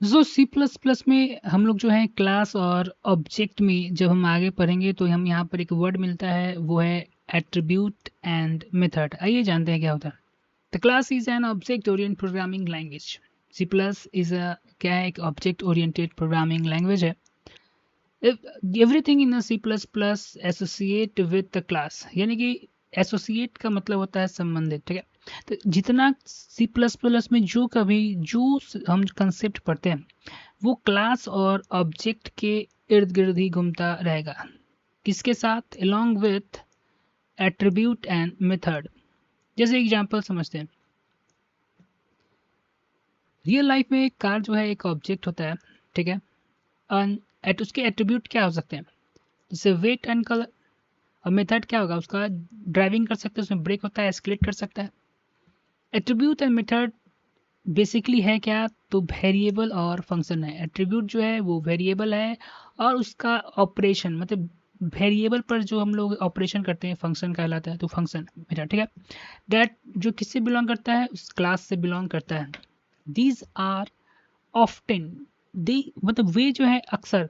जो सी plus plus में हम लोग जो है क्लास और ऑब्जेक्ट में जब हम आगे पढ़ेंगे तो हम यहाँ पर एक वर्ड मिलता है, वो है एट्रीब्यूट एंड मेथड। आइए जानते हैं क्या होता है। The class is an object oriented programming language. C plus is a क्या है, एक ऑब्जेक्ट ओरिएंटेड प्रोग्रामिंग लैंग्वेज है। Everything in C plus plus associate with the class, यानी कि एसोसिएट का मतलब होता है संबंधित, ठीक है। तो जितना सी प्लस प्लस में जो हम कंसेप्ट पढ़ते हैं वो क्लास और ऑब्जेक्ट के इर्द गिर्द ही घूमता रहेगा। किसके साथ? along with attribute and method. जैसे एग्जांपल समझते हैं, रियल लाइफ में एक कार जो है एक ऑब्जेक्ट होता है, ठीक है। उसके एट्रीब्यूट क्या हो सकते हैं? जैसे वेट एंड कलर। और मेथड क्या होगा उसका? ड्राइविंग कर सकते हैं, उसमें ब्रेक होता है, एस्केलेट कर सकता है। एट्रीब्यूट एंड मेथड बेसिकली है क्या? तो वेरिएबल और फंक्शन है। एट्रीब्यूट जो है वो वेरिएबल है और उसका ऑपरेशन मतलब वेरिएबल पर जो हम लोग ऑपरेशन करते हैं फंक्शन कहलाता है, तो फंक्शन मेथड, ठीक है। दैट जो किससे बिलोंग करता है? उस क्लास से बिलोंग करता है। दीज आर ऑफ्टन, दी मतलब वे जो है अक्सर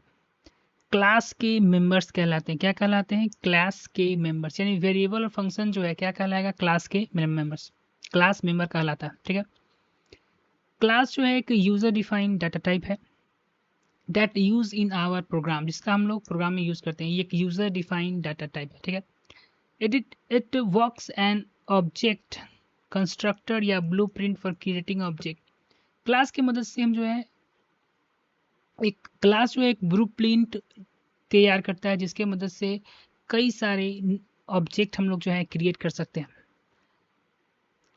क्लास के मेंबर्स कहलाते हैं। क्या कहलाते हैं? क्लास के मेंबर्स। यानी वेरिएबल और फंक्शन जो है क्या कहलाएगा? क्लास के मेंबर्स, क्लास मेंबर कहलाता है, ठीक है। क्लास जो है एक यूजर डिफाइंड डाटा टाइप है that use in our program, जिसका हम लोग प्रोग्राम में यूज करते हैं। ये एक यूजर डिफाइंड डाटा टाइप है, ठीक है। It works an object constructor या blueprint for creating object. Class की मदद से हम जो है एक क्लास जो है एक ब्लूप्रिंट तैयार करता है, जिसके मदद से कई सारे ऑब्जेक्ट हम लोग जो है क्रिएट कर सकते हैं।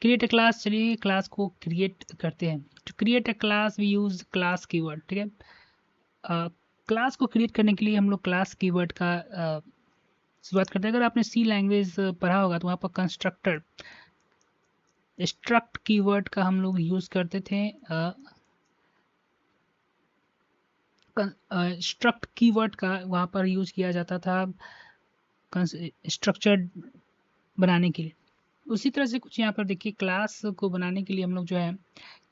क्रिएट अ क्लास, चलिए क्लास को क्रिएट करते हैं। To create a class we use class keyword, ठीक है। क्लास को क्रिएट करने के लिए हम लोग क्लास कीवर्ड का शुरुआत करते हैं। अगर आपने सी लैंग्वेज पढ़ा होगा तो वहाँ पर कंस्ट्रक्टर स्ट्रक्ट कीवर्ड का हम लोग यूज करते थे। स्ट्रक्ट कीवर्ड का वहाँ पर यूज किया जाता था स्ट्रक्चर बनाने के लिए। उसी तरह से कुछ यहाँ पर देखिए, क्लास को बनाने के लिए हम लोग जो है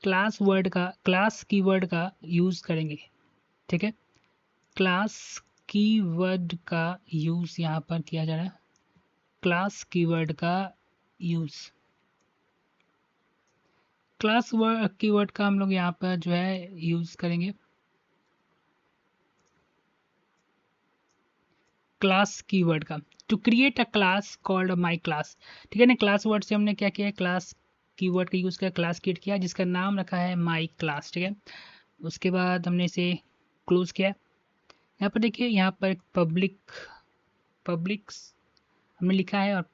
क्लास कीवर्ड का यूज करेंगे, ठीक है। क्लास कीवर्ड का यूज यहाँ पर किया जा रहा है। क्लास कीवर्ड का यूज, क्लास कीवर्ड का हम लोग यहाँ पर जो है यूज करेंगे। क्लास कीवर्ड का to create a class called my class, ठीक है ना। क्लास वर्ड से हमने क्या किया? क्लास कीवर्ड का यूज किया, क्लास क्रिएट किया जिसका नाम रखा है माई क्लास, ठीक है। उसके बाद हमने इसे क्लोज किया। यहाँ पर देखिए, यहाँ पर एक पब्लिक हमने लिखा है और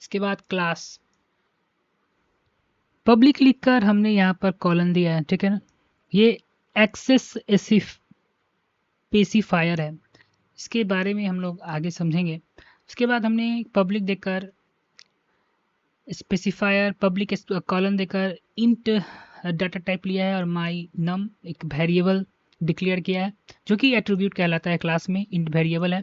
इसके बाद क्लास पब्लिक लिखकर हमने यहाँ पर कॉलन दिया है, ठीक है ना। ये एक्सेस स्पेसिफायर है, इसके बारे में हम लोग आगे समझेंगे। उसके बाद हमने पब्लिक देकर स्पेसिफायर पब्लिक कॉलन देकर इंट डाटा टाइप लिया है और माई नम एक वेरिएबल डिक्लेयर किया है जो कि एट्रीब्यूट कहलाता है। क्लास में इंट वेरिएबल है।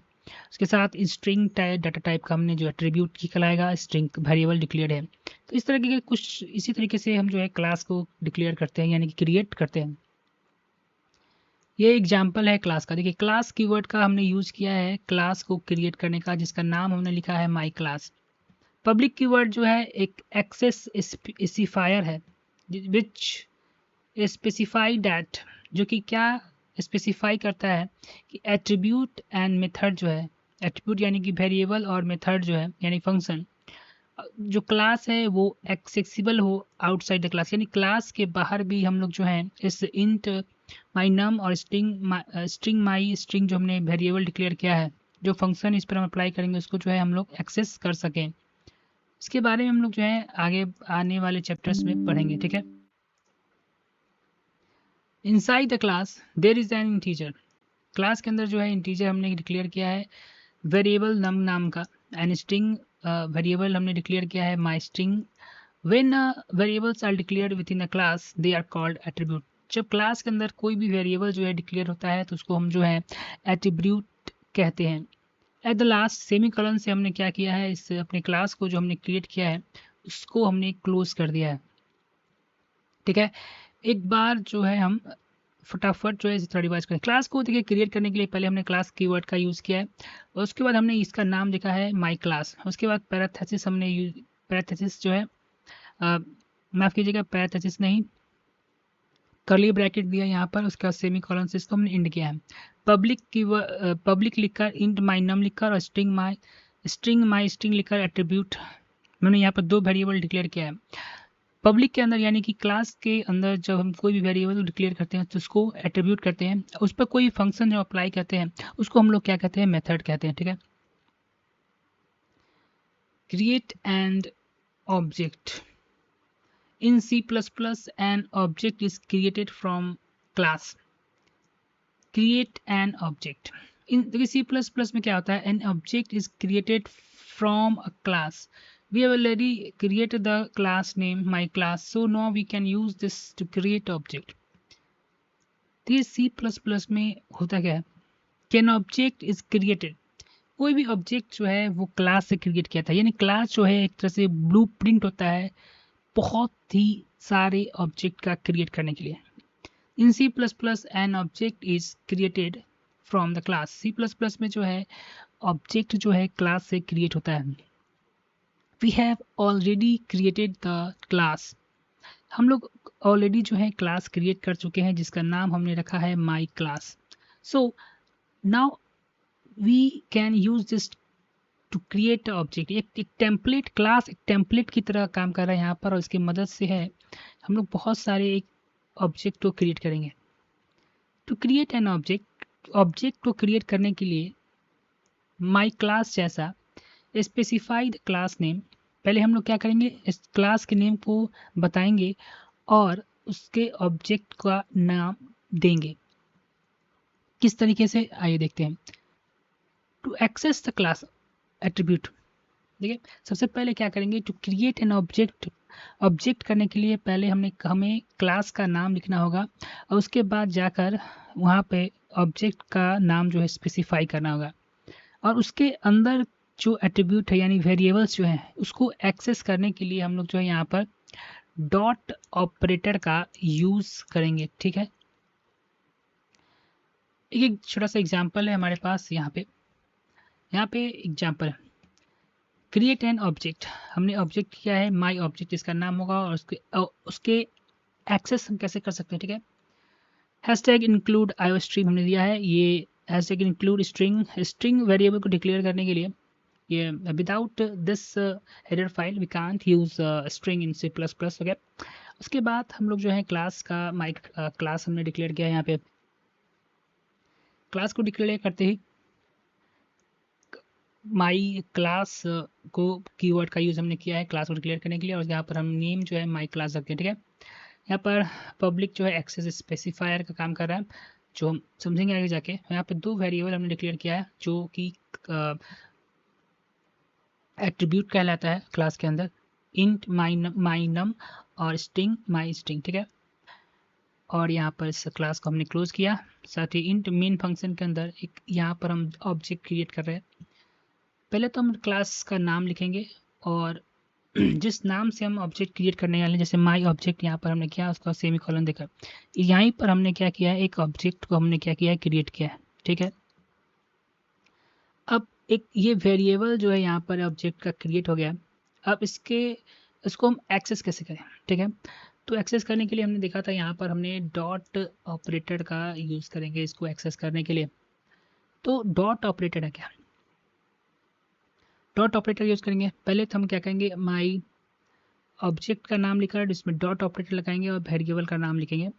उसके साथ स्ट्रिंग डाटा टाइप का हमने जो एट्रीब्यूट की कहलाएगा स्ट्रिंग वेरिएबल डिक्लेयर है। तो इस तरह के कुछ इसी तरीके से हम जो है क्लास को डिक्लेयर करते हैं यानी कि क्रिएट करते हैं। ये एग्जाम्पल है क्लास का। देखिए, क्लास कीवर्ड का हमने यूज किया है क्लास को क्रिएट करने का, जिसका नाम हमने लिखा है माई क्लास। पब्लिक कीवर्ड जो है एक एक्सेस स्पेसिफायर है विच स्पेसिफाई दैट, जो कि क्या स्पेसिफाई करता है कि एट्रीब्यूट एंड मेथड जो है, एट्रीब्यूट यानी कि वेरिएबल और मेथड जो है यानी फंक्शन, जो क्लास है वो एक्सेसिबल हो आउटसाइड द क्लास, यानी क्लास के बाहर भी हम लोग जो है इस इंट माई नम और स्ट्रिंग जो हमने वेरिएबल डिक्लेयर किया है, जो फंक्शन इस पर हम अप्लाई करेंगे उसको जो है हम लोग एक्सेस कर सकें। इसके बारे में हम लोग जो है आगे आने वाले चैप्टर्स में पढ़ेंगे, ठीक है। Inside the class there is an integer, class के अंदर जो है इंटीजर हमने डिक्लेयर किया है वेरिएबल नम नाम का। एंड स्ट्रिंग वेरिएबल हमने डिक्लेयर किया है my string. When variables are declared within a class they are called attribute. जब क्लास के अंदर कोई भी वेरिएबल जो है डिक्लेयर होता है तो उसको हम जो है एट्रीब्यूट कहते हैं। At the last semi colon से हमने क्या किया है, इस अपने क्लास को जो हमने क्रिएट किया है उसको हमने क्लोज कर दिया है, ठीक है। एक बार जो है हम फटाफट जो है इसे थोड़ा रिवाइज करें। क्लास को देखिए क्रिएट करने के लिए पहले हमने क्लास कीवर्ड का यूज़ किया है और उसके बाद हमने इसका नाम लिखा है माई क्लास। उसके बाद पैराथेसिस हमने पैराथेसिस जो है माफ़ कीजिएगा, पैराथेसिस नहीं, कर्ली ब्रैकेट दिया यहाँ पर, उसके बाद सेमी कॉलन से इसको हमने इंड किया है। पब्लिक लिखकर इंट माई नम लिखकर और स्ट्रिंग माई स्ट्रिंग लिखकर एट्रीब्यूट मैंने यहाँ पर दो वेरिएबल डिक्लेयर किया है। पब्लिक के अंदर यानी कि क्लास के अंदर जब हम कोई भी वेरिएबल डिक्लेयर करते हैं तो उसको एट्रीब्यूट करते हैं, उस पर कोई फंक्शन जो अप्लाई करते हैं उसको हम लोग क्या कहते हैं, मेथड कहते हैं। ठीक है। Create and object in C++, an object is created from class. Create an object in देखिए C++ में क्या होता है, an object is created from a class. We have already created the class name my class, so now we can use this to create object. तो ये C++ में होता क्या है कि an object is created, कोई भी ऑब्जेक्ट जो है वो क्लास से क्रिएट किया था, यानी क्लास जो है एक तरह से ब्लूप्रिंट होता है बहुत ही सारे ऑब्जेक्ट का क्रिएट करने के लिए। इन C++ an object is created from the class. C++ में जो है ऑब्जेक्ट जो है क्लास से क्रिएट होता है। We have already created the class, हम लोग ऑलरेडी जो है क्लास क्रिएट कर चुके हैं जिसका नाम हमने रखा है my class. So now we can use this to create object. एक टेम्पलेट क्लास एक टेम्पलेट की तरह काम कर रहा है यहाँ पर और इसकी मदद से है हम लोग बहुत सारे एक ऑब्जेक्ट को क्रिएट करेंगे। टू क्रिएट एन ऑब्जेक्ट को क्रिएट करने के लिए माई क्लास जैसा स्पेसिफाइड क्लास नेम, पहले हम लोग क्या करेंगे, इस क्लास के नेम को बताएंगे और उसके ऑब्जेक्ट का नाम देंगे। किस तरीके से, आइए देखते हैं। To access the class attribute, देखिए सबसे पहले क्या करेंगे, टू क्रिएट एन ऑब्जेक्ट करने के लिए पहले हमें क्लास का नाम लिखना होगा और उसके बाद जाकर वहाँ पे ऑब्जेक्ट का नाम जो है स्पेसिफाई करना होगा और उसके अंदर जो एट्रीब्यूट है यानी वेरिएबल्स जो हैं उसको एक्सेस करने के लिए हम लोग जो है यहाँ पर डॉट ऑपरेटर का यूज़ करेंगे। ठीक है। एक छोटा सा एग्जाम्पल है हमारे पास, यहाँ पे एग्जाम्पल है, क्रिएट एन ऑब्जेक्ट। हमने ऑब्जेक्ट किया है माई ऑब्जेक्ट, इसका नाम होगा और उसके एक्सेस हम कैसे कर सकते हैं। ठीक है। हैशटैग इंक्लूड आईओस्ट्रीम हमने दिया है, ये हैशटैग इंक्लूड स्ट्रिंग वेरिएबल को डिक्लेयर करने के लिए, ये without this header file we can't use string in C++। Okay. उसके बाद हम लोग जो है क्लास का माई क्लास हमने डिक्लेयर किया है। यहाँ पे क्लास को डिक्लेयर करते ही माई क्लास को कीवर्ड का यूज़ हमने किया है क्लास को डिक्लेयर करने के लिए और यहाँ पर हम नेम जो है माई क्लास रखते हैं। ठीक है। यहाँ पर पब्लिक जो है एक्सेस स्पेसिफायर का काम कर रहा है जो हम समझेंगे आगे जाके। यहाँ पे दो वेरिएबल हमने डिक्लेयर किया है जो कि एट्रीब्यूट कहलाता है क्लास के अंदर, इंट माई नम और स्ट्रिंग माई स्ट्रिंग। ठीक है। और यहाँ पर इस क्लास को हमने क्लोज किया। साथ ही इंट मेन फंक्शन के अंदर एक यहाँ पर हम ऑब्जेक्ट क्रिएट कर रहे हैं। पहले तो हम क्लास का नाम लिखेंगे और जिस नाम से हम ऑब्जेक्ट क्रिएट करने वाले हैं, जैसे माई ऑब्जेक्ट यहाँ पर हमने किया उसका सेमी कॉलन देकर यहीं पर हमने क्या किया है, एक ऑब्जेक्ट को हमने क्या किया है, क्रिएट किया है। ठीक है। अब एक ये वेरिएबल जो है यहाँ पर ऑब्जेक्ट का क्रिएट हो गया। अब इसको हम एक्सेस कैसे करें। ठीक है। तो एक्सेस करने के लिए हमने देखा था यहाँ पर हमने डॉट ऑपरेटर का यूज़ करेंगे इसको एक्सेस करने के लिए। तो डॉट ऑपरेटर है क्या, डॉट ऑपरेटर यूज़ करेंगे। पहले तो हम क्या करेंगे, माई ऑब्जेक्ट का नाम लिखकर इसमें डॉट ऑपरेटर लगाएंगे और वेरिएबल का नाम लिखेंगे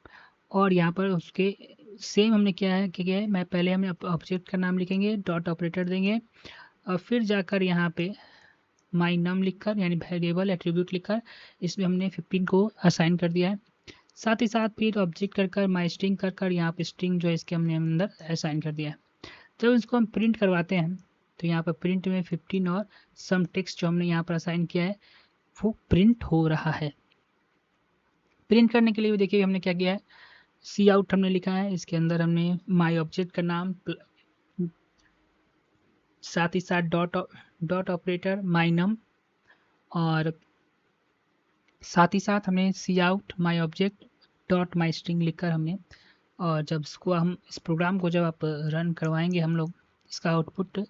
और यहाँ पर उसके सेम हमने क्या है मैं पहले हमने ऑब्जेक्ट का नाम लिखेंगे, डॉट ऑपरेटर देंगे और फिर जाकर यहाँ पे माई नम लिखकर यानी वेरिएबल एट्रीब्यूट लिखकर इसमें हमने 15 को असाइन कर दिया है। साथ ही साथ फिर ऑब्जेक्ट कर माई स्ट्रिंग कर यहाँ पे स्ट्रिंग जो है इसके हमने अंदर असाइन कर दिया है। जब इसको हम प्रिंट करवाते हैं तो यहाँ पर प्रिंट में 15 और सम टेक्स्ट जो हमने यहाँ पर असाइन किया है वो प्रिंट हो रहा है। प्रिंट करने के लिए देखिए हमने क्या किया है, सी आउट हमने लिखा है, इसके अंदर हमने माई ऑब्जेक्ट का नाम साथ ही साथ डॉट ऑपरेटर माई नम और साथ ही साथ हमने cout my object dot my string लिखकर हमने, और जब इसको हम इस प्रोग्राम को जब आप रन करवाएंगे हम लोग, इसका आउटपुट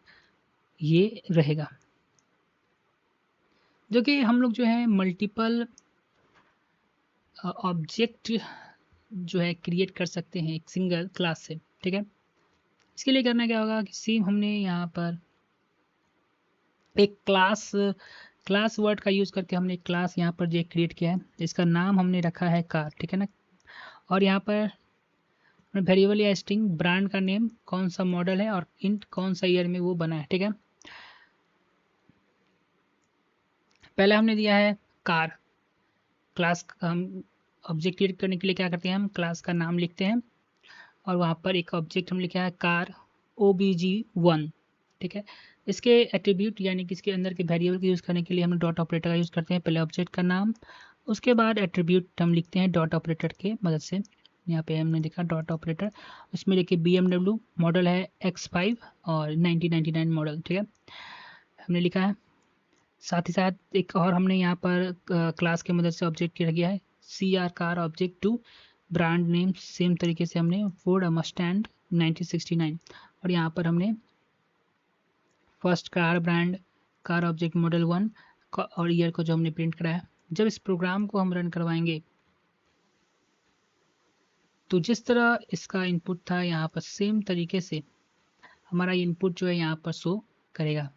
ये रहेगा। जो कि हम लोग जो है मल्टीपल ऑब्जेक्ट जो है क्रिएट कर सकते हैं एक सिंगल क्लास से, ठीक है। इसके लिए करना क्या होगा कि सेम हमने यहाँ पर एक क्लास वर्ड का यूज़ करके हमने एक क्लास यहाँ पर जो क्रिएट किया है, इसका नाम हमने रखा है कार, ठीक है ना। और यहाँ पर वेरिएबल या स्ट्रिंग ब्रांड का नेम, कौन सा मॉडल है, और इंट कौन सा ईयर में वो बना है, ठीक है। पहले हमने दिया है कार क्लास। हम ऑब्जेक्ट क्रिएट करने के लिए क्या करते हैं, हम क्लास का नाम लिखते हैं और वहाँ पर एक ऑब्जेक्ट हम लिखा है कार obg1, ठीक है। इसके एट्रीब्यूट यानी कि इसके अंदर के वेरिएबल के यूज़ करने के लिए हम डॉट ऑपरेटर का यूज़ करते हैं। पहले ऑब्जेक्ट का नाम, उसके बाद एट्रीब्यूट हम लिखते हैं डॉट ऑपरेटर के मदद से। यहाँ पे हमने देखा डॉट ऑपरेटर, उसमें देखिए BMW मॉडल है X5 और 1999 मॉडल, ठीक है, हमने लिखा है। साथ ही साथ एक और हमने यहाँ पर क्लास के मदद से ऑब्जेक्ट किया गया है CR car object two, brand name same तरीके से हमने फोर्ड मस्टैंग 1969, और यहाँ पर हमने first car brand car object model 1 और ईयर को जो हमने प्रिंट कराया। जब इस प्रोग्राम को हम रन करवाएंगे तो जिस तरह इसका इनपुट था यहाँ पर सेम तरीके से हमारा इनपुट जो है यहाँ पर शो करेगा।